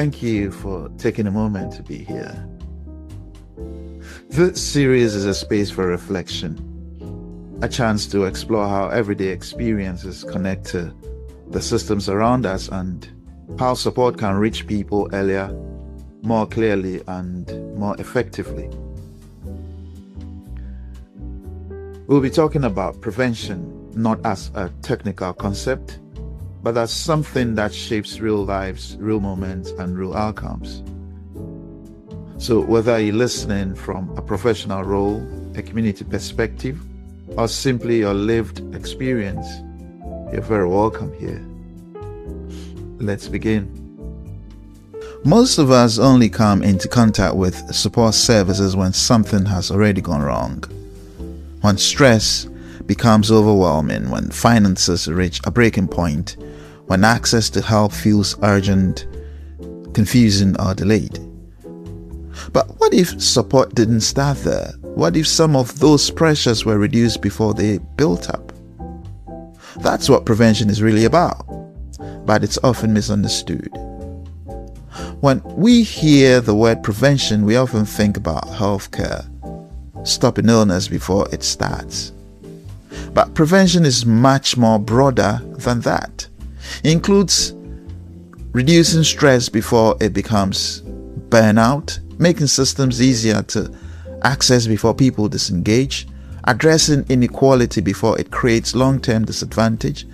Thank you for taking a moment to be here. This series is a space for reflection, a chance to explore how everyday experiences connect to the systems around us and how support can reach people earlier, more clearly, and more effectively. We'll be talking about prevention not as a technical concept, but as something that shapes real lives, real moments, and real outcomes. So whether you're listening from a professional role, a community perspective, or simply your lived experience, you're very welcome here. Let's begin. Most of us only come into contact with support services when something has already gone wrong. When stress becomes overwhelming, when finances reach a breaking point, when access to help feels urgent, confusing, or delayed. But what if support didn't start there? What if some of those pressures were reduced before they built up? That's what prevention is really about, but it's often misunderstood. When we hear the word prevention, we often think about healthcare, stopping illness before it starts. But prevention is much more broader than that. It includes reducing stress before it becomes burnout, making systems easier to access before people disengage, addressing inequality before it creates long-term disadvantage,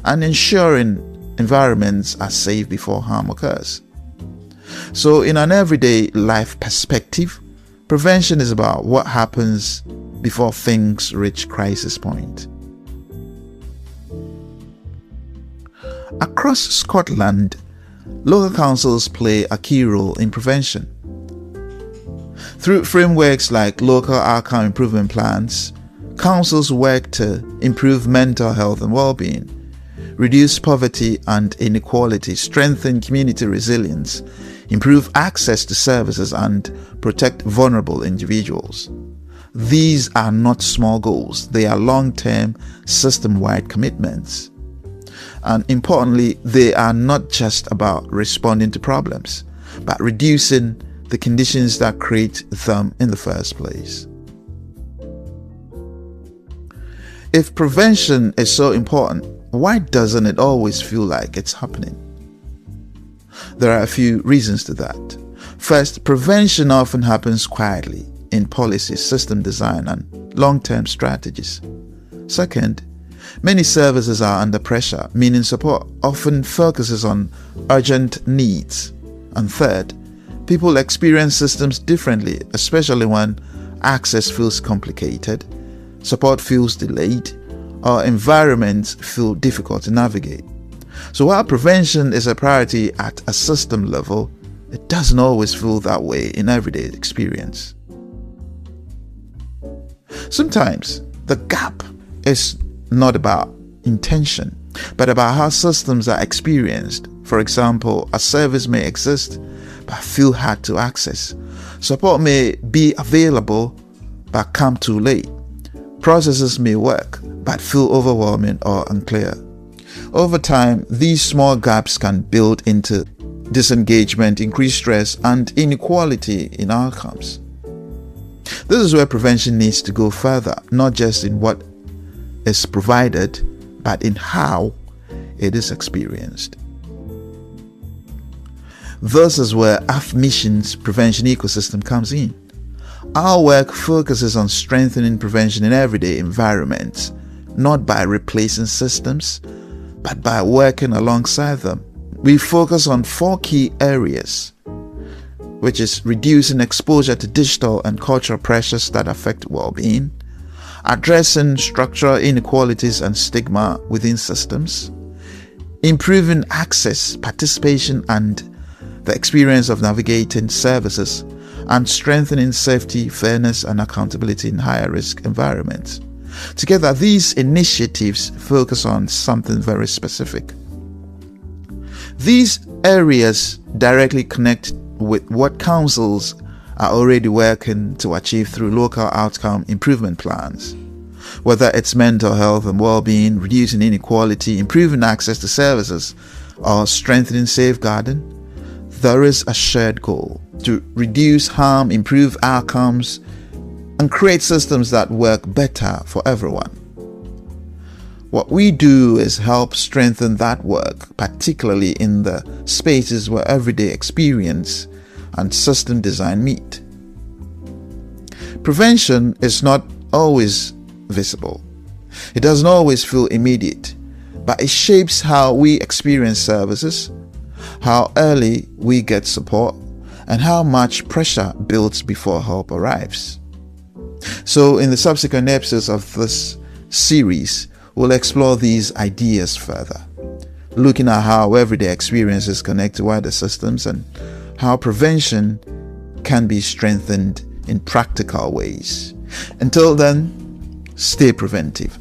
and ensuring environments are safe before harm occurs. So in an everyday life perspective, prevention is about what happens before things reach crisis point. Across Scotland, local councils play a key role in prevention. Through frameworks like local outcome improvement plans, councils work to improve mental health and well-being, reduce poverty and inequality, strengthen community resilience, improve access to services, and protect vulnerable individuals. These are not small goals, they are long-term, system-wide commitments. And importantly, they are not just about responding to problems, but reducing the conditions that create them in the first place. If prevention is so important, why doesn't it always feel like it's happening? There are a few reasons to that. First, prevention often happens quietly in policy, system design, and long-term strategies. Second, many services are under pressure, meaning support often focuses on urgent needs. And third, people experience systems differently, especially when access feels complicated, support feels delayed, or environments feel difficult to navigate. So while prevention is a priority at a system level, it doesn't always feel that way in everyday experience. Sometimes the gap is not about intention, but about how systems are experienced. For example, a service may exist but feel hard to access. Support may be available but come too late. Processes may work but feel overwhelming or unclear. Over time, these small gaps can build into disengagement, increased stress, and inequality in outcomes. This is where prevention needs to go further, not just in what is provided, but in how it is experienced. This is where AFF Missions prevention ecosystem comes in. Our work focuses on strengthening prevention in everyday environments, not by replacing systems, but by working alongside them. We focus on 4 key areas, which is reducing exposure to digital and cultural pressures that affect well-being, addressing structural inequalities and stigma within systems, improving access, participation, and the experience of navigating services, and strengthening safety, fairness, and accountability in higher risk environments. Together, these initiatives focus on something very specific. These areas directly connect with what councils are already working to achieve through local outcome improvement plans. Whether it's mental health and well-being, reducing inequality, improving access to services, or strengthening safeguarding, there is a shared goal to reduce harm, improve outcomes, and create systems that work better for everyone. What we do is help strengthen that work, particularly in the spaces where everyday experience and system design meet. Prevention is not always visible. It doesn't always feel immediate, but it shapes how we experience services, how early we get support, and how much pressure builds before help arrives. So in the subsequent episodes of this series, we'll explore these ideas further, looking at how everyday experiences connect to wider systems and how prevention can be strengthened in practical ways. Until then, stay preventive.